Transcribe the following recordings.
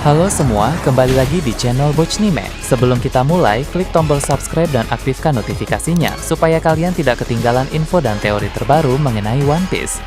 Halo semua, kembali lagi di channel Bochnime. Sebelum kita mulai, klik tombol subscribe dan aktifkan notifikasinya supaya kalian tidak ketinggalan info dan teori terbaru mengenai One Piece.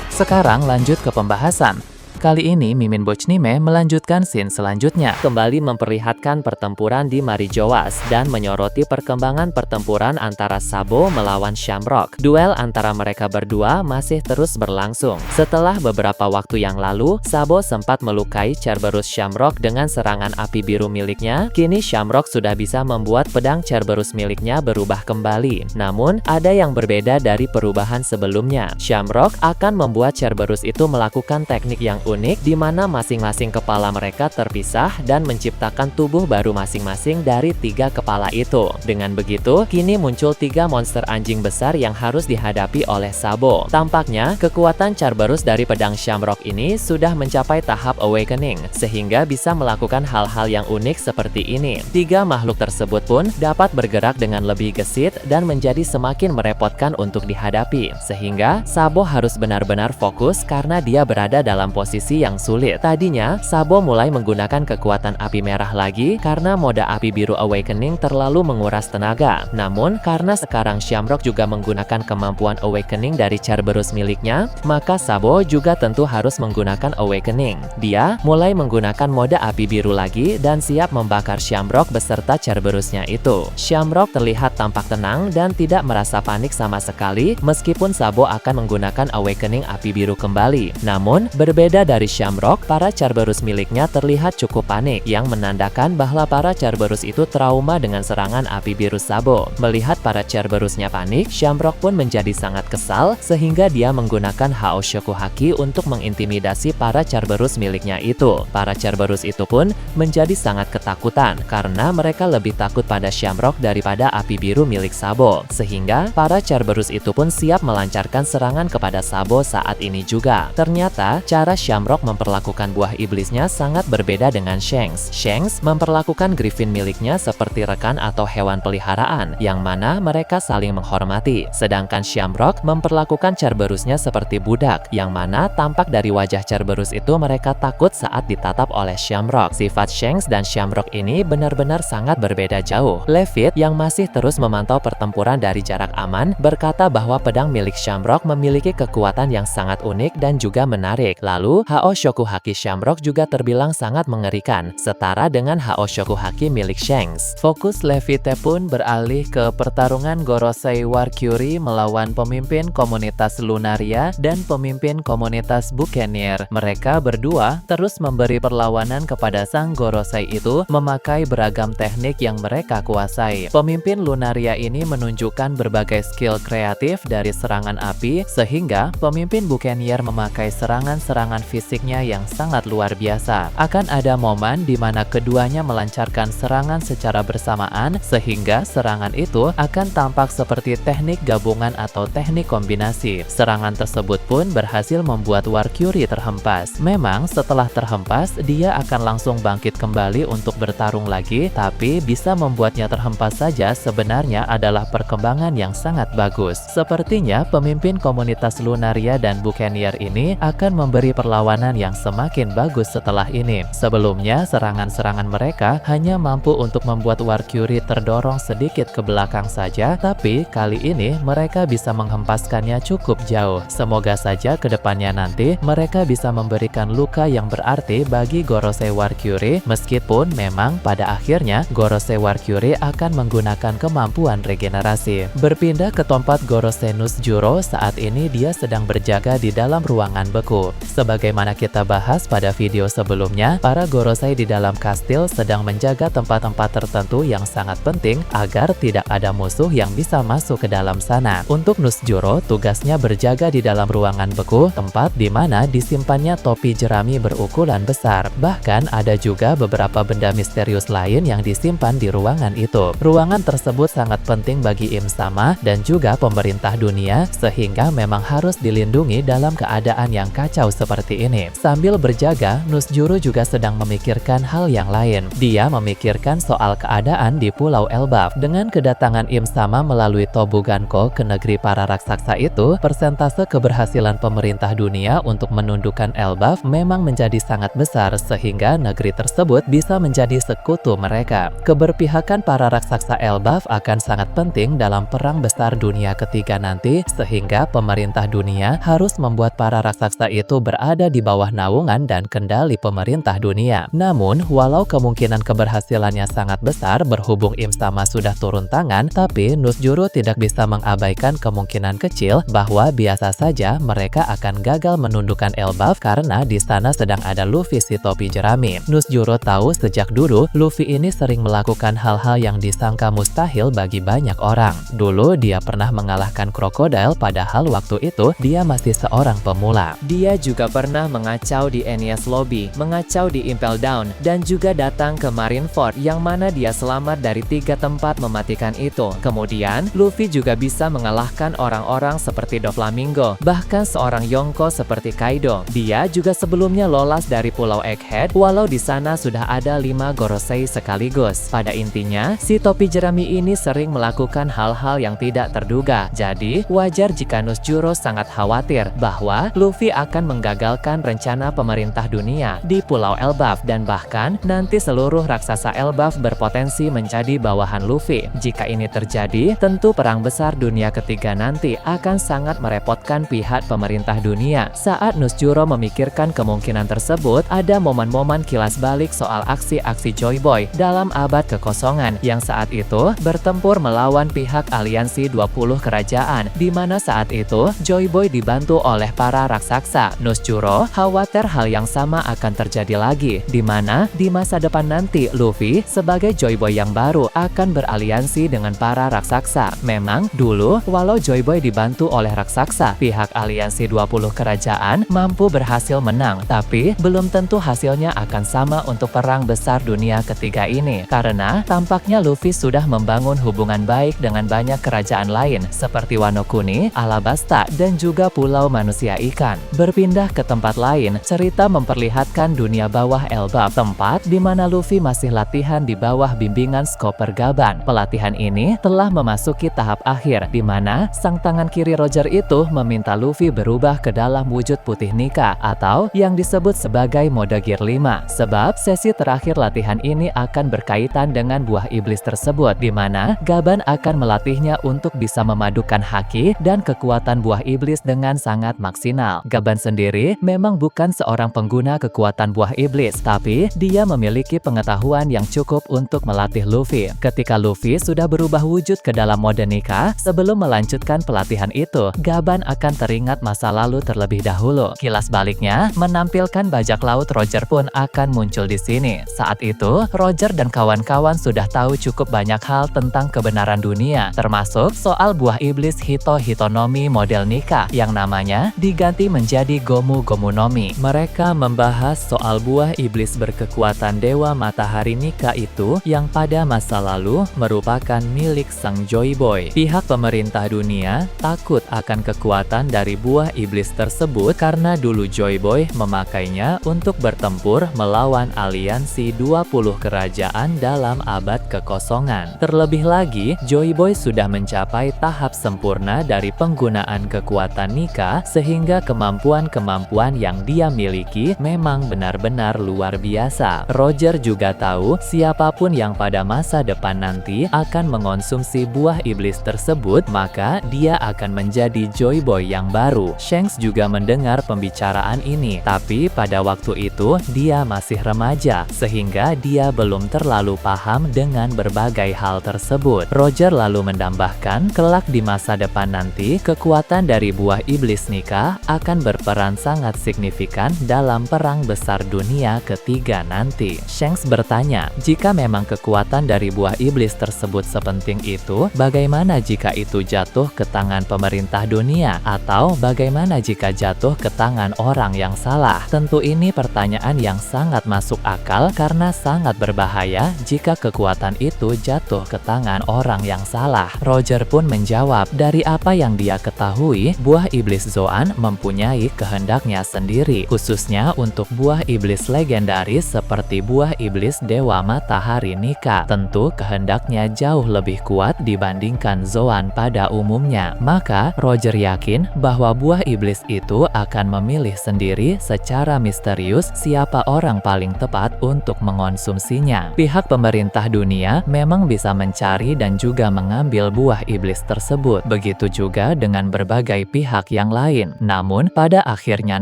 Sekarang lanjut ke pembahasan. Kali ini Mimin Bochnime melanjutkan scene selanjutnya. Kembali memperlihatkan pertempuran di Marijoas dan menyoroti perkembangan pertempuran antara Sabo melawan Shamrock. Duel antara mereka berdua masih terus berlangsung. Setelah beberapa waktu yang lalu, Sabo sempat melukai Cerberus Shamrock dengan serangan api biru miliknya. Kini Shamrock sudah bisa membuat pedang Cerberus miliknya berubah kembali. Namun, ada yang berbeda dari perubahan sebelumnya. Shamrock akan membuat Cerberus itu melakukan teknik yang unik di mana masing-masing kepala mereka terpisah dan menciptakan tubuh baru masing-masing dari 3 kepala itu. Dengan begitu, kini muncul 3 monster anjing besar yang harus dihadapi oleh Sabo. Tampaknya, kekuatan Cerberus dari pedang Shamrock ini sudah mencapai tahap awakening, sehingga bisa melakukan hal-hal yang unik seperti ini. 3 makhluk tersebut pun dapat bergerak dengan lebih gesit dan menjadi semakin merepotkan untuk dihadapi, sehingga Sabo harus benar-benar fokus karena dia berada dalam posisi yang sulit. Tadinya, Sabo mulai menggunakan kekuatan api merah lagi karena mode api biru awakening terlalu menguras tenaga. Namun, karena sekarang Shamrock juga menggunakan kemampuan awakening dari Cerberus miliknya, maka Sabo juga tentu harus menggunakan awakening. Dia mulai menggunakan mode api biru lagi dan siap membakar Shamrock beserta Cerberusnya itu. Shamrock terlihat tampak tenang dan tidak merasa panik sama sekali meskipun Sabo akan menggunakan awakening api biru kembali. Namun, berbeda dari Shamrock, para Cerberus miliknya terlihat cukup panik, yang menandakan bahwa para Cerberus itu trauma dengan serangan api biru Sabo. Melihat para Cerberusnya panik, Shamrock pun menjadi sangat kesal, sehingga dia menggunakan Haoshoku Haki untuk mengintimidasi para Cerberus miliknya itu. Para Cerberus itu pun menjadi sangat ketakutan, karena mereka lebih takut pada Shamrock daripada api biru milik Sabo. Sehingga, para Cerberus itu pun siap melancarkan serangan kepada Sabo saat ini juga. Ternyata, cara Shamrock memperlakukan buah iblisnya sangat berbeda dengan Shanks. Shanks memperlakukan Griffin miliknya seperti rekan atau hewan peliharaan, yang mana mereka saling menghormati. Sedangkan Shamrock memperlakukan Cerberusnya seperti budak, yang mana tampak dari wajah Cerberus itu mereka takut saat ditatap oleh Shamrock. Sifat Shanks dan Shamrock ini benar-benar sangat berbeda jauh. Levitt, yang masih terus memantau pertempuran dari jarak aman, berkata bahwa pedang milik Shamrock memiliki kekuatan yang sangat unik dan juga menarik. Lalu, Haoshoku Haki Shamrock juga terbilang sangat mengerikan, setara dengan Haoshoku Haki milik Shanks. Fokus Levitt pun beralih ke pertarungan Gorosei War Curie melawan pemimpin komunitas Lunaria dan pemimpin komunitas Buccaneer. Mereka berdua terus memberi perlawanan kepada sang Gorosei itu memakai beragam teknik yang mereka kuasai. Pemimpin Lunaria ini menunjukkan berbagai skill kreatif dari serangan api, sehingga pemimpin Buccaneer memakai serangan-serangan fisiknya yang sangat luar biasa. Akan ada momen di mana keduanya melancarkan serangan secara bersamaan, sehingga serangan itu akan tampak seperti teknik gabungan atau teknik kombinasi. Serangan tersebut pun berhasil membuat War Curie terhempas. Memang setelah terhempas, dia akan langsung bangkit kembali untuk bertarung lagi, tapi bisa membuatnya terhempas saja sebenarnya adalah perkembangan yang sangat bagus. Sepertinya pemimpin komunitas Lunaria dan Buccaneer ini akan memberi perlawanan yang semakin bagus setelah ini. Sebelumnya, serangan-serangan mereka hanya mampu untuk membuat War Curie terdorong sedikit ke belakang saja, tapi kali ini mereka bisa menghempaskannya cukup jauh. Semoga saja ke depannya nanti mereka bisa memberikan luka yang berarti bagi Gorosei War Curie, meskipun memang pada akhirnya Gorosei War Curie akan menggunakan kemampuan regenerasi. Berpindah ke tempat Gorosei Nusjuro, saat ini dia sedang berjaga di dalam ruangan beku. Sebagaimana kita bahas pada video sebelumnya, para Gorosei di dalam kastil sedang menjaga tempat-tempat tertentu yang sangat penting agar tidak ada musuh yang bisa masuk ke dalam sana. Untuk Nusjuro, tugasnya berjaga di dalam ruangan beku, tempat di mana disimpannya topi jerami berukuran besar. Bahkan ada juga beberapa benda misterius lain yang disimpan di ruangan itu. Ruangan tersebut sangat penting bagi Im Sama dan juga pemerintah dunia, sehingga memang harus dilindungi dalam keadaan yang kacau seperti seperti ini. Sambil berjaga, Nusjuro juga sedang memikirkan hal yang lain. Dia memikirkan soal keadaan di Pulau Elbaf. Dengan kedatangan Im Sama melalui Tobuganko ke negeri para raksasa itu, persentase keberhasilan pemerintah dunia untuk menundukkan Elbaf memang menjadi sangat besar sehingga negeri tersebut bisa menjadi sekutu mereka. Keberpihakan para raksasa Elbaf akan sangat penting dalam perang besar dunia ketiga nanti, sehingga pemerintah dunia harus membuat para raksasa itu berada di bawah naungan dan kendali pemerintah dunia. Namun, walau kemungkinan keberhasilannya sangat besar berhubung Im Sama sudah turun tangan, tapi Nusjuro tidak bisa mengabaikan kemungkinan kecil bahwa biasa saja mereka akan gagal menundukkan Elbaf karena di sana sedang ada Luffy si topi jerami. Nusjuro tahu sejak dulu Luffy ini sering melakukan hal-hal yang disangka mustahil bagi banyak orang. Dulu dia pernah mengalahkan Crocodile padahal waktu itu dia masih seorang pemula. Dia juga pernah mengacau di Enies Lobby, mengacau di Impel Down, dan juga datang ke Marineford yang mana dia selamat dari 3 tempat mematikan itu. Kemudian, Luffy juga bisa mengalahkan orang-orang seperti Doflamingo, bahkan seorang Yonko seperti Kaido. Dia juga sebelumnya lolos dari Pulau Egghead, walau di sana sudah ada 5 Gorosei sekaligus. Pada intinya, si topi jerami ini sering melakukan hal-hal yang tidak terduga. Jadi, wajar jika Nusjuro sangat khawatir bahwa Luffy akan menggagalkan rencana pemerintah dunia di Pulau Elbaf dan bahkan nanti seluruh raksasa Elbaf berpotensi menjadi bawahan Luffy. Jika ini terjadi, tentu perang besar dunia ketiga nanti akan sangat merepotkan pihak pemerintah dunia. Saat Nusjuro memikirkan kemungkinan tersebut, ada momen-momen kilas balik soal aksi-aksi Joy Boy dalam abad kekosongan yang saat itu bertempur melawan pihak aliansi 20 kerajaan, di mana saat itu Joy Boy dibantu oleh para raksasa. Nusjuro khawatir hal yang sama akan terjadi lagi, di mana di masa depan nanti Luffy sebagai Joy Boy yang baru akan beraliansi dengan para raksasa. Memang dulu walau Joy Boy dibantu oleh raksasa, pihak aliansi 20 kerajaan mampu berhasil menang, tapi belum tentu hasilnya akan sama untuk perang besar dunia ketiga ini, karena tampaknya Luffy sudah membangun hubungan baik dengan banyak kerajaan lain seperti Wano Kuni, Alabasta, dan juga Pulau Manusia Ikan. Berpindah ke tempat lain, cerita memperlihatkan dunia bawah Elbaf, tempat di mana Luffy masih latihan di bawah bimbingan Skopper Gaban. Pelatihan ini telah memasuki tahap akhir, di mana sang tangan kiri Roger itu meminta Luffy berubah ke dalam wujud putih Nika, atau yang disebut sebagai mode Gear 5. Sebab sesi terakhir latihan ini akan berkaitan dengan buah iblis tersebut, di mana Gaban akan melatihnya untuk bisa memadukan haki dan kekuatan buah iblis dengan sangat maksimal. Gaban sendiri memang bukan seorang pengguna kekuatan buah iblis, tapi dia memiliki pengetahuan yang cukup untuk melatih Luffy. Ketika Luffy sudah berubah wujud ke dalam mode Nika, sebelum melanjutkan pelatihan itu, Gaban akan teringat masa lalu terlebih dahulu. Kilas baliknya, menampilkan bajak laut Roger pun akan muncul di sini. Saat itu, Roger dan kawan-kawan sudah tahu cukup banyak hal tentang kebenaran dunia, termasuk soal buah iblis Hitonomi model Nika yang namanya diganti menjadi Gomu Gomu Nomi. Mereka membahas soal buah iblis berkekuatan Dewa Matahari Nika itu yang pada masa lalu merupakan milik sang Joy Boy. Pihak pemerintah dunia takut akan kekuatan dari buah iblis tersebut karena dulu Joy Boy memakainya untuk bertempur melawan aliansi 20 kerajaan dalam abad kekosongan. Terlebih lagi, Joy Boy sudah mencapai tahap sempurna dari penggunaan kekuatan Nika sehingga kemampuan-kemampuan yang dia miliki memang benar-benar luar biasa. Roger juga tahu siapapun yang pada masa depan nanti akan mengonsumsi buah iblis tersebut, maka dia akan menjadi Joy Boy yang baru. Shanks juga mendengar pembicaraan ini, tapi pada waktu itu dia masih remaja, sehingga dia belum terlalu paham dengan berbagai hal tersebut. Roger lalu menambahkan, kelak di masa depan nanti, kekuatan dari buah iblis Nika akan berperan sangat signifikan dalam perang besar dunia ketiga nanti. Shanks bertanya, jika memang kekuatan dari buah iblis tersebut sepenting itu, bagaimana jika itu jatuh ke tangan pemerintah dunia? Atau bagaimana jika jatuh ke tangan orang yang salah? Tentu ini pertanyaan yang sangat masuk akal karena sangat berbahaya jika kekuatan itu jatuh ke tangan orang yang salah. Roger pun menjawab, dari apa yang dia ketahui, buah iblis Zoan mempunyai kehendaknya sendiri, khususnya untuk buah iblis legendaris seperti buah iblis Dewa Matahari Nika. Tentu kehendaknya jauh lebih kuat dibandingkan Zoan pada umumnya. Maka Roger yakin bahwa buah iblis itu akan memilih sendiri secara misterius siapa orang paling tepat untuk mengonsumsinya. Pihak pemerintah dunia memang bisa mencari dan juga mengambil buah iblis tersebut. Begitu juga dengan berbagai pihak yang lain. Namun pada akhirnya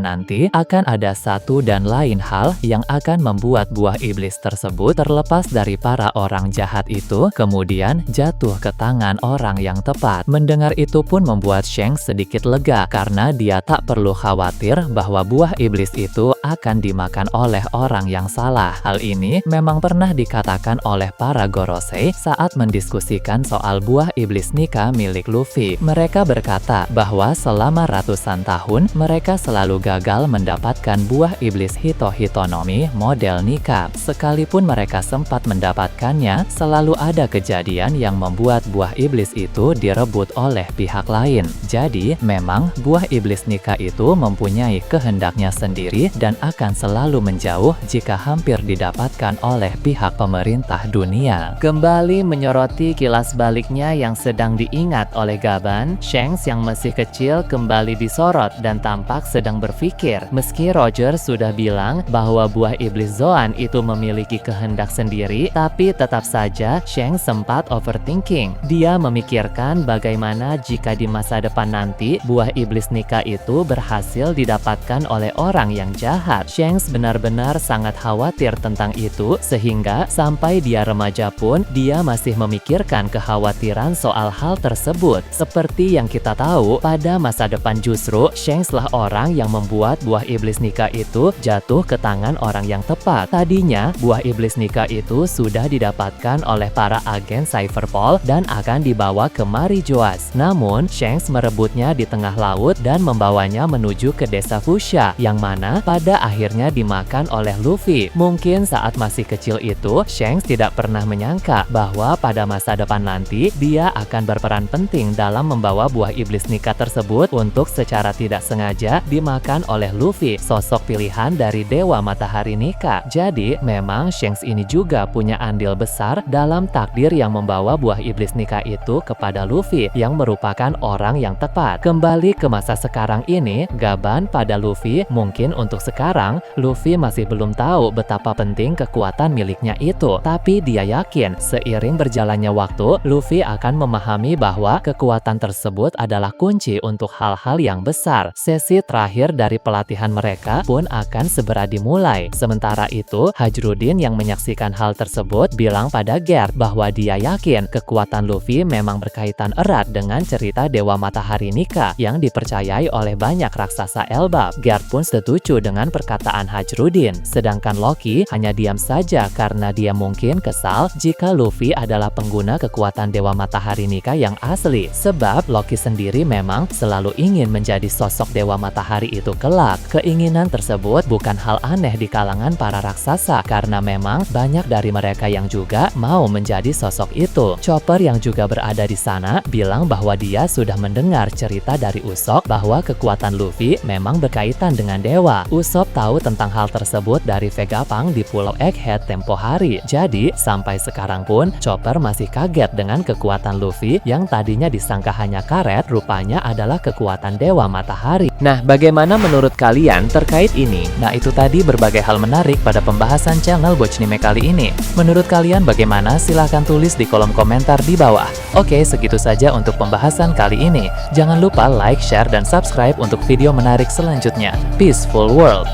nanti akan ada satu dan lain hal yang akan membuat buah iblis tersebut terlepas dari para orang jahat itu, kemudian jatuh ke tangan orang yang tepat. Mendengar itu pun membuat Sheng sedikit lega karena dia tak perlu khawatir bahwa buah iblis itu akan dimakan oleh orang yang salah. Hal ini memang pernah dikatakan oleh para Gorosei saat mendiskusikan soal buah iblis Nika milik Luffy. Mereka berkata bahwa selama ratusan tahun mereka selalu gagal mendapatkan buah iblis Hito-Hitonomi model Nika. Sekalipun mereka sempat mendapatkannya, selalu ada kejadian yang membuat buah iblis itu direbut oleh pihak lain. Jadi memang buah iblis Nika itu mempunyai kehendaknya sendiri dan akan selalu menjauh jika hampir didapatkan oleh pihak pemerintah dunia. Kembali menyoroti kilas baliknya yang sedang diingat oleh Gaban, Shanks yang masih kecil kembali disorot dan tampak sedang berpikir. Meski Roger sudah bilang bahwa buah iblis Zoan itu memiliki kehendak sendiri, tapi tetap saja Shanks sempat overthinking. Dia memikirkan bagaimana jika di masa depan nanti buah iblis Nika itu berhasil didapatkan oleh orang yang jahat. Shanks benar-benar sangat khawatir tentang itu, sehingga sampai dia remaja pun dia masih memikirkan kekhawatiran soal hal tersebut. Seperti yang kita tahu, pada masa depan justru Shanks lah orang yang membuat buah iblis Nika itu jatuh ke tangan orang yang tepat. Tadinya buah iblis Nika itu sudah didapatkan oleh para agen Cypherpol dan akan dibawa ke Marijoas. Namun Shanks merebutnya di tengah laut dan membawanya menuju ke desa Fuchsia, yang mana pada akhirnya dimakan oleh Luffy. Mungkin saat masih kecil itu Shanks tidak pernah menyangka bahwa pada masa depan nanti dia akan berperan penting dalam membawa buah iblis Nika tersebut untuk secara tidak sengaja dimakan oleh Luffy, sosok pilihan dari Dewa Matahari Nika. Jadi memang Shanks ini juga punya andil besar dalam takdir yang membawa buah iblis Nika itu kepada Luffy, yang merupakan orang yang tepat. Kembali ke masa sekarang ini, Gaban pada Luffy, mungkin untuk sekarang Luffy masih belum tahu betapa penting kekuatan miliknya itu, tapi dia yakin seiring berjalannya waktu Luffy akan memahami bahwa kekuatan tersebut adalah kunci untuk hal-hal yang besar. Sesi terakhir dari pelatihan mereka pun akan segera dimulai. Sementara itu, Hajrudin yang menyaksikan hal tersebut bilang pada Gerd bahwa dia yakin kekuatan Luffy memang berkaitan erat dengan cerita Dewa Matahari Nika yang dipercayai oleh banyak raksasa Elbap. Gerd pun setuju dengan perkataan Hajrudin, sedangkan Loki hanya diam saja karena dia mungkin kesal jika Luffy adalah pengguna kekuatan Dewa Matahari Nika yang asli, sebab Loki sendiri memang selalu ingin menjadi sosok Dewa Matahari itu kelak. Keinginan tersebut bukan hal aneh di kalangan para raksasa karena memang banyak dari mereka yang juga mau menjadi sosok itu. Chopper yang juga berada di sana bilang bahwa dia sudah mendengar cerita dari Usopp bahwa kekuatan Luffy memang berkaitan dengan dewa. Usopp tahu tentang hal tersebut dari Vegapunk di Pulau Egghead tempo hari. Jadi sampai sekarang pun Chopper masih kaget dengan kekuatan Luffy yang tadinya disangka hanya karet, rupanya adalah kekuatan Dewa Matahari. Nah, bagaimana menurut kalian terkait ini? Nah, itu tadi berbagai hal menarik pada pembahasan channel Bochnime kali ini. Menurut kalian bagaimana? Silahkan tulis di kolom komentar di bawah. Oke, segitu saja untuk pembahasan kali ini. Jangan lupa like, share, dan subscribe untuk video menarik selanjutnya. Peaceful World!